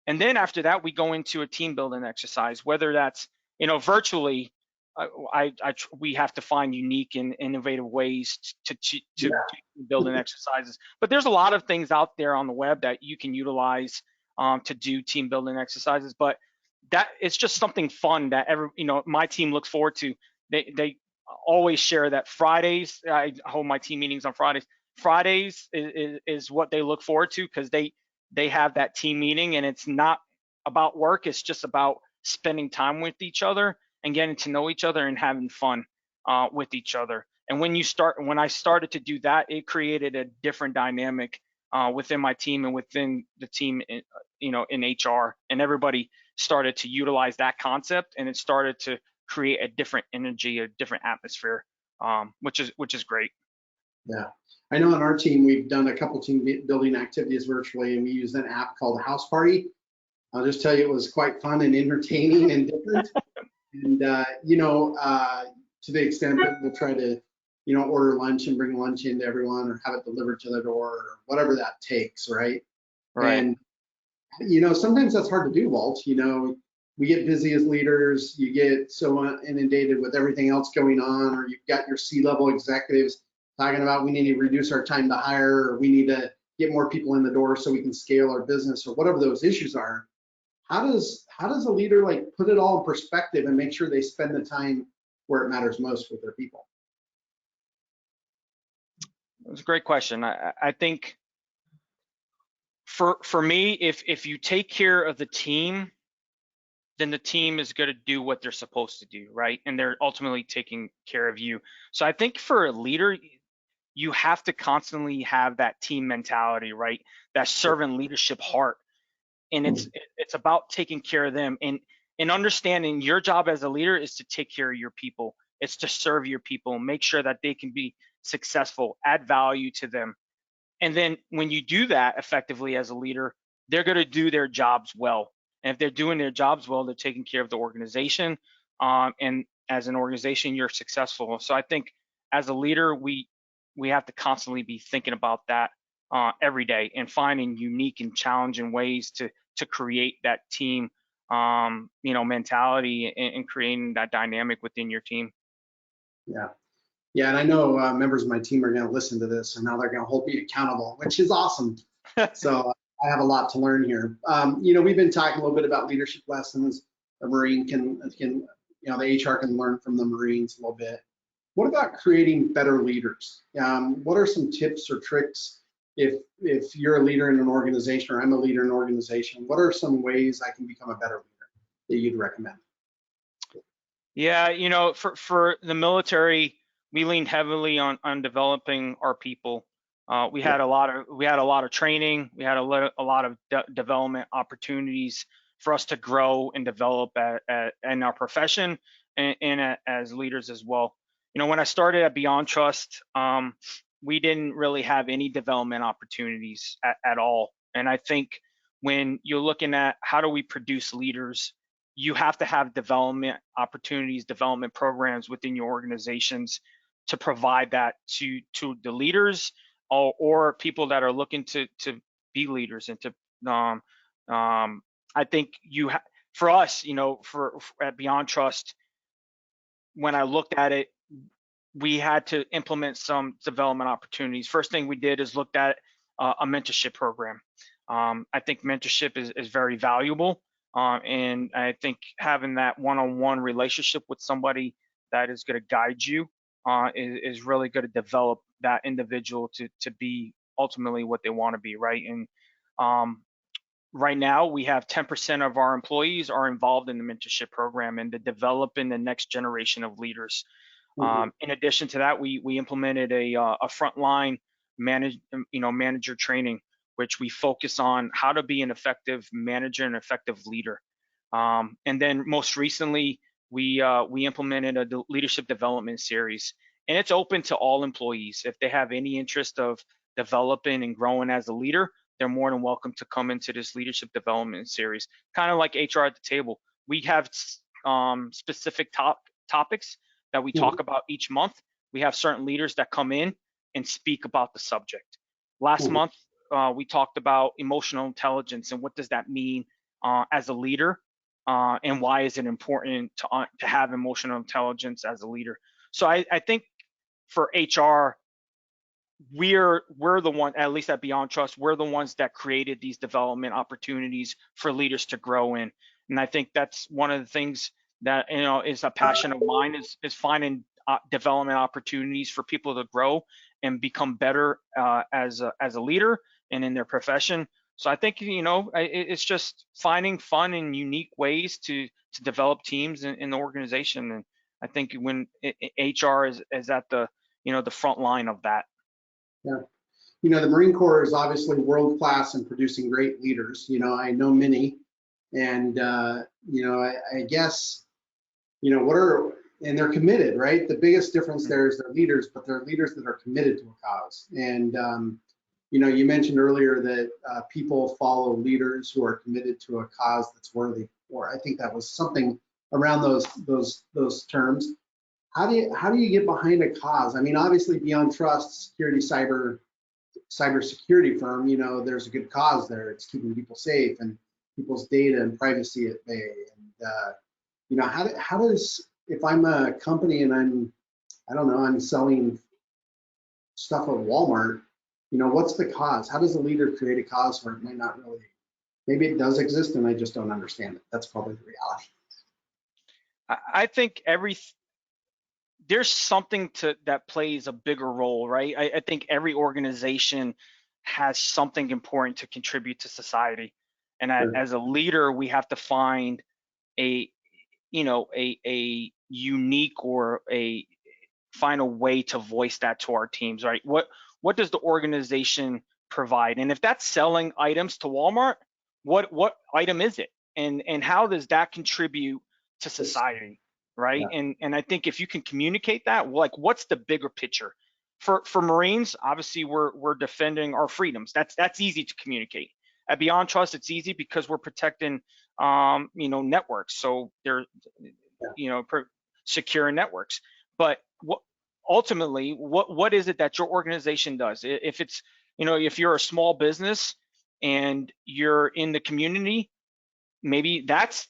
And then after that, we go into a team building exercise, whether that's, virtually, we have to find unique and innovative ways to Yeah. build in exercises. But there's a lot of things out there on the web that you can utilize to do team building exercises. But that it's just something fun that my team looks forward to. They always share that Fridays. I hold my team meetings on Fridays. Fridays is what they look forward to because they have that team meeting, and it's not about work. It's just about spending time with each other and getting to know each other and having fun with each other. And when I started to do that, it created a different dynamic within my team and within the team, in HR, and everybody started to utilize that concept, and it started to create a different energy, a different atmosphere, which is great. Yeah. I know on our team, we've done a couple team building activities virtually, and we use an app called House Party. I'll just tell you, it was quite fun and entertaining and different. And, to the extent that we'll try to, order lunch and bring lunch into everyone or have it delivered to the door or whatever that takes, right? Right. And, sometimes that's hard to do, Walt. We get busy as leaders, you get so inundated with everything else going on, or you've got your C-level executives talking about we need to reduce our time to hire, or we need to get more people in the door so we can scale our business, or whatever those issues are. How does a leader put it all in perspective and make sure they spend the time where it matters most with their people? That's a great question. I think for me, if you take care of the team, then the team is going to do what they're supposed to do, right? And they're ultimately taking care of you. So I think for a leader, you have to constantly have that team mentality, right? That servant leadership heart. And it's about taking care of them and understanding your job as a leader is to take care of your people. It's to serve your people, make sure that they can be successful, add value to them. And then when you do that effectively as a leader, they're going to do their jobs well. And if they're doing their jobs well, they're taking care of the organization. And as an organization, you're successful. So I think as a leader, we have to constantly be thinking about that every day and finding unique and challenging ways to create that team, mentality and creating that dynamic within your team. Yeah. Yeah, and I know members of my team are going to listen to this, and now they're going to hold me accountable, which is awesome. So I have a lot to learn here. We've been talking a little bit about leadership lessons. The Marine the HR can learn from the Marines a little bit. What about creating better leaders? What are some tips or tricks if you're a leader in an organization or I'm a leader in an organization? What are some ways I can become a better leader that you'd recommend? Yeah, for the military, we leaned heavily on developing our people. We had a lot of training. We had a lot of development opportunities for us to grow and develop in our profession and as leaders as well. When I started at BeyondTrust, we didn't really have any development opportunities at all. And I think when you're looking at how do we produce leaders, you have to have development opportunities, development programs within your organizations to provide that to the leaders or people that are looking to be leaders and to I think for us, for at BeyondTrust, when I looked at it, we had to implement some development opportunities. First thing we did is looked at a mentorship program. I think mentorship is very valuable. And I think having that one-on-one relationship with somebody that is going to guide you is really going to develop that individual to be ultimately what they want to be, right? And right now, we have 10% of our employees are involved in the mentorship program and to developing the next generation of leaders. In addition to that, we implemented a frontline manager training, which we focus on how to be an effective manager and effective leader. And then most recently, we implemented a leadership development series, and it's open to all employees. If they have any interest of developing and growing as a leader, they're more than welcome to come into this leadership development series. Kind of like HR at the table. We have specific topics that we talk about each month. We have certain leaders that come in and speak about the subject. Last month, we talked about emotional intelligence and what does that mean as a leader and why is it important to have emotional intelligence as a leader. So I think for HR, we're the one, at least at BeyondTrust, we're the ones that created these development opportunities for leaders to grow in. And I think that's one of the things that, you know, is a passion of mine, is finding development opportunities for people to grow and become better as a leader and in their profession. So I think, you know, it's just finding fun and unique ways to develop teams in the organization. And I think when HR is at the, you know, the front line of that. Yeah. You know, the Marine Corps is obviously world class in producing great leaders. You know, I know many, and you know, I guess, you know, and they're committed, right? The biggest difference there is they're leaders, but they're leaders that are committed to a cause. And you know, you mentioned earlier that people follow leaders who are committed to a cause that's worthy. Or I think that was something around those terms. How do you get behind a cause? I mean, obviously, BeyondTrust, cybersecurity firm, you know, there's a good cause there. It's keeping people safe and people's data and privacy at bay. And you know, how does, if I'm a company and I don't know, I'm selling stuff at Walmart, you know, what's the cause? How does a leader create a cause where it might not really? Maybe it does exist and I just don't understand it. That's probably the reality. I think there's something that plays a bigger role, right? I think every organization has something important to contribute to society, and Sure. as a leader, we have to find a, you know, a unique or find a way to voice that to our teams, right? What does the organization provide? And if that's selling items to Walmart, what item is it, and how does that contribute to society? Right. Yeah. And I think if you can communicate that, like, what's the bigger picture? For Marines, obviously we're defending our freedoms. That's easy to communicate. At BeyondTrust, it's easy because we're protecting you know, networks. So they're, you know, secure networks. But ultimately, what is it that your organization does? If it's, you know, if you're a small business and you're in the community, maybe that's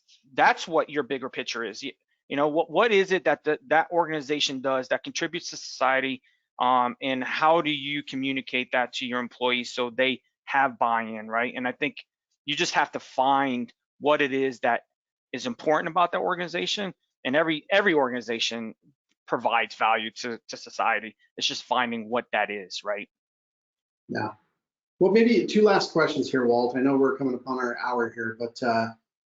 what your bigger picture is. You know, what is it that that organization does that contributes to society, and how do you communicate that to your employees so they have buy-in, right? And I think you just have to find what it is that is important about that organization, and every organization provides value to society. It's just finding what that is, right? Yeah. Well, maybe two last questions here, Walt. I know we're coming upon our hour here, but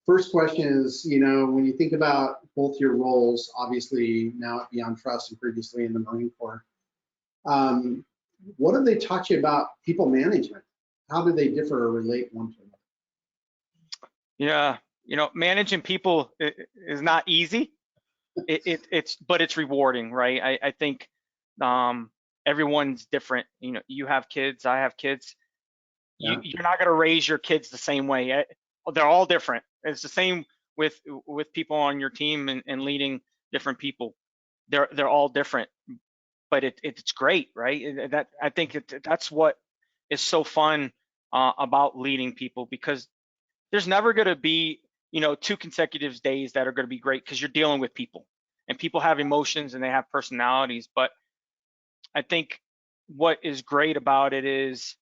first question is, you know, when you think about both your roles, obviously now at BeyondTrust and previously in the Marine Corps, what have they taught you about people management? How do they differ or relate one to another? Yeah, you know, managing people is not easy. But it's rewarding, right? I think everyone's different. You know, you have kids, I have kids. Yeah. You're not going to raise your kids the same way. They're all different. It's the same with people on your team and leading different people. They're all different, but it's great, right? That I think that's what is so fun about leading people, because there's never going to be, you know, 2 consecutive days that are going to be great, because you're dealing with people, and people have emotions and they have personalities. But I think what is great about it is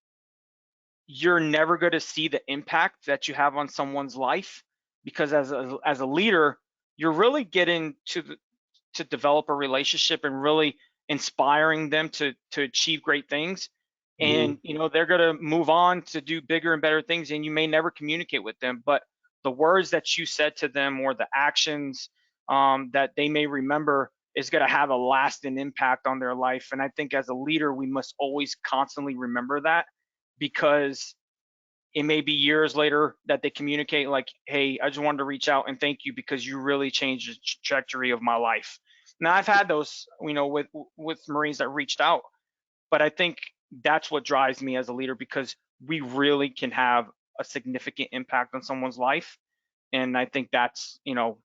you're never going to see the impact that you have on someone's life, because as a leader, you're really getting to develop a relationship and really inspiring them to achieve great things. And you know, they're going to move on to do bigger and better things, and you may never communicate with them, but the words that you said to them or the actions that they may remember is going to have a lasting impact on their life. And I think as a leader, we must always constantly remember that, because it may be years later that they communicate like, hey, I just wanted to reach out and thank you because you really changed the trajectory of my life. Now, I've had those, you know, with Marines that reached out, but I think that's what drives me as a leader, because we really can have a significant impact on someone's life. And I think that's, you know,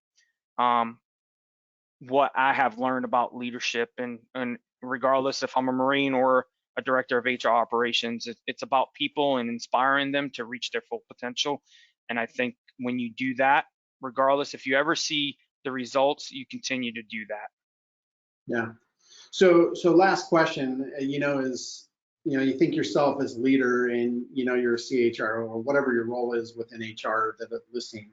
what I have learned about leadership. And regardless if I'm a Marine or a director of HR operations, it's about people and inspiring them to reach their full potential. And I think when you do that, regardless. If you ever see the results, you continue to do that. Yeah. So last question, is, you think yourself as a leader and, you're a CHRO or whatever your role is within HR that are listening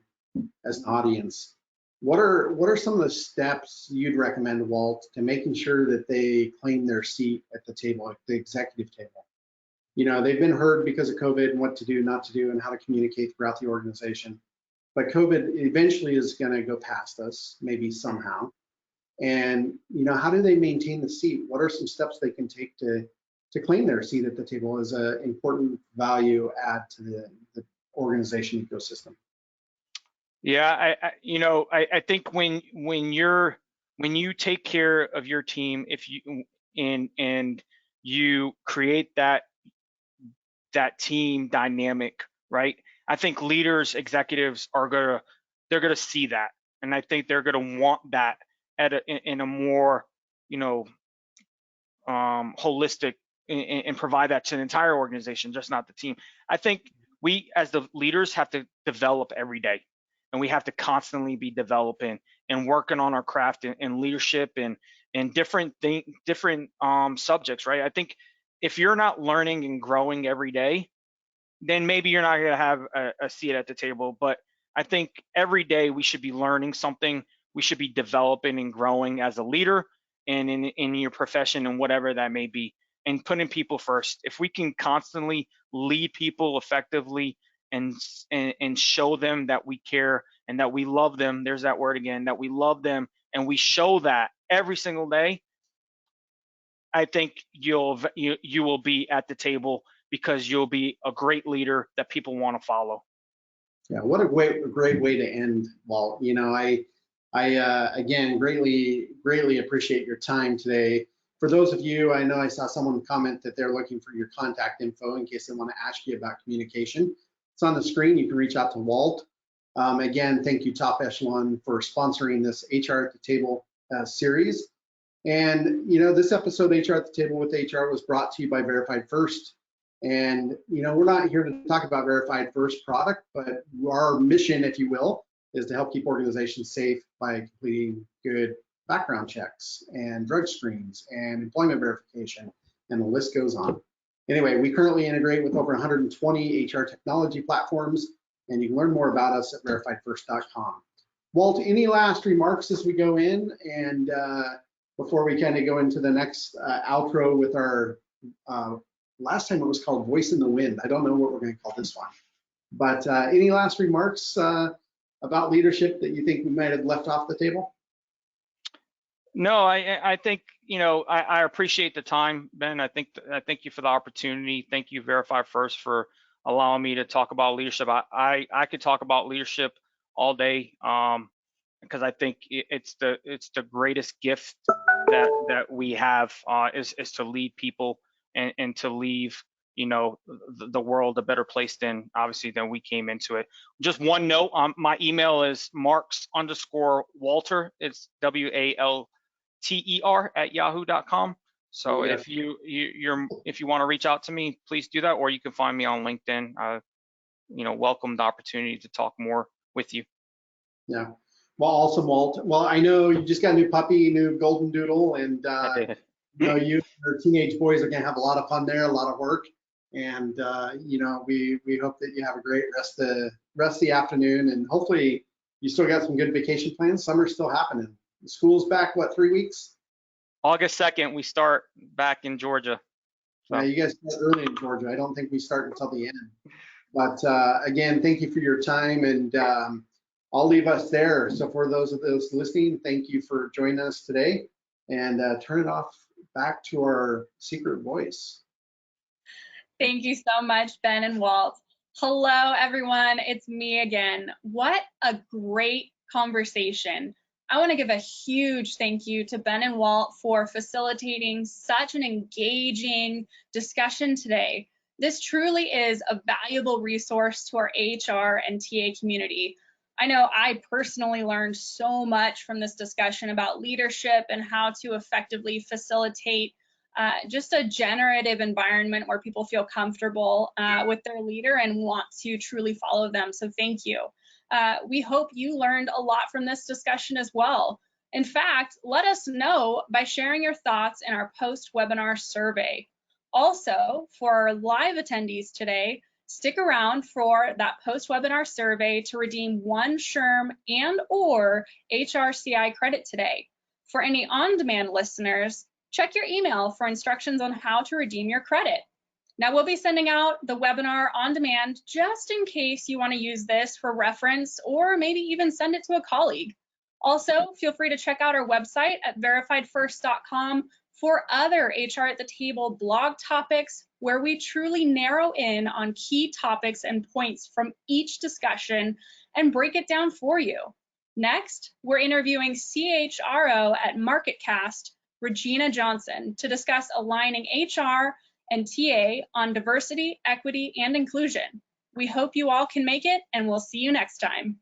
as an audience. What are some of the steps you'd recommend, Walt, to making sure that they claim their seat at the table, at the executive table? They've been heard because of COVID and what to do, not to do, and how to communicate throughout the organization. But COVID eventually is going to go past us, maybe somehow. And how do they maintain the seat? What are some steps they can take to claim their seat at the table as an important value add to the organization ecosystem? Yeah, I think when you take care of your team, if you and you create that team dynamic, right? I think leaders, executives they're gonna see that, and I think they're gonna want that in a more holistic and provide that to the entire organization, just not the team. I think we as the leaders have to develop every day, and we have to constantly be developing and working on our craft and leadership and different subjects, right? I think if you're not learning and growing every day, then maybe you're not going to have a seat at the table. But I think every day we should be learning something. We should be developing and growing as a leader and in your profession and whatever that may be, and putting people first. If we can constantly lead people effectively and show them that we care and that we love them, there's that word again, that we love them, and we show that every single day, I think you will be at the table because you'll be a great leader that people want to follow. Yeah, what a great way to end, Walt. I again greatly appreciate your time today. For those of you, I know I saw someone comment that they're looking for your contact info in case they want to ask you about communication. It's on the screen. You can reach out to Walt. Again, thank you, Top Echelon, for sponsoring this HR at the Table series. And this episode, HR at the Table with HR, was brought to you by Verified First. And we're not here to talk about Verified First product, but our mission, if you will, is to help keep organizations safe by completing good background checks and drug screens and employment verification, and the list goes on. Anyway, we currently integrate with over 120 HR technology platforms, and you can learn more about us at verifiedfirst.com. Walt, any last remarks as we go in, and before we kind of go into the next outro with our, last time it was called Voice in the Wind. I don't know what we're going to call this one. But any last remarks about leadership that you think we might have left off the table? No, I think, I appreciate the time, Ben. I thank you for the opportunity. Thank you, Verify First, for allowing me to talk about leadership. I could talk about leadership all day, because I think it's the greatest gift that we have, is to lead people and to leave the world a better place than we came into it. Just one note, my email is Marques_Walter. It's WALTER@yahoo.com. So if you want to reach out to me, please do that, or you can find me on LinkedIn. Welcome the opportunity to talk more with you. Yeah. Well, awesome, Walt. Well, I know you just got a new puppy, new golden doodle, and you and your teenage boys are going to have a lot of fun there, a lot of work. And we hope that you have a great rest of the afternoon, and hopefully you still got some good vacation plans. Summer's still happening. School's back, what, 3 weeks? August 2nd, we start back in Georgia. So. Yeah, you guys start early in Georgia. I don't think we start until the end. But again, thank you for your time, and I'll leave us there. So for those of those listening, thank you for joining us today, and turn it off back to our secret voice. Thank you so much, Ben and Walt. Hello, everyone. It's me again. What a great conversation. I want to give a huge thank you to Ben and Walt for facilitating such an engaging discussion today. This truly is a valuable resource to our HR and TA community. I know I personally learned so much from this discussion about leadership and how to effectively facilitate just a generative environment where people feel comfortable with their leader and want to truly follow them. So thank you. We hope you learned a lot from this discussion as well. In fact, let us know by sharing your thoughts in our post-webinar survey. Also, for our live attendees today, stick around for that post-webinar survey to redeem one SHRM and/or HRCI credit today. For any on-demand listeners, check your email for instructions on how to redeem your credit. Now, we'll be sending out the webinar on demand just in case you want to use this for reference or maybe even send it to a colleague. Also, feel free to check out our website at verifiedfirst.com for other HR at the Table blog topics where we truly narrow in on key topics and points from each discussion and break it down for you. Next, we're interviewing CHRO at MarketCast, Regina Johnson, to discuss aligning HR and TA on diversity, equity, and inclusion. We hope you all can make it, and we'll see you next time.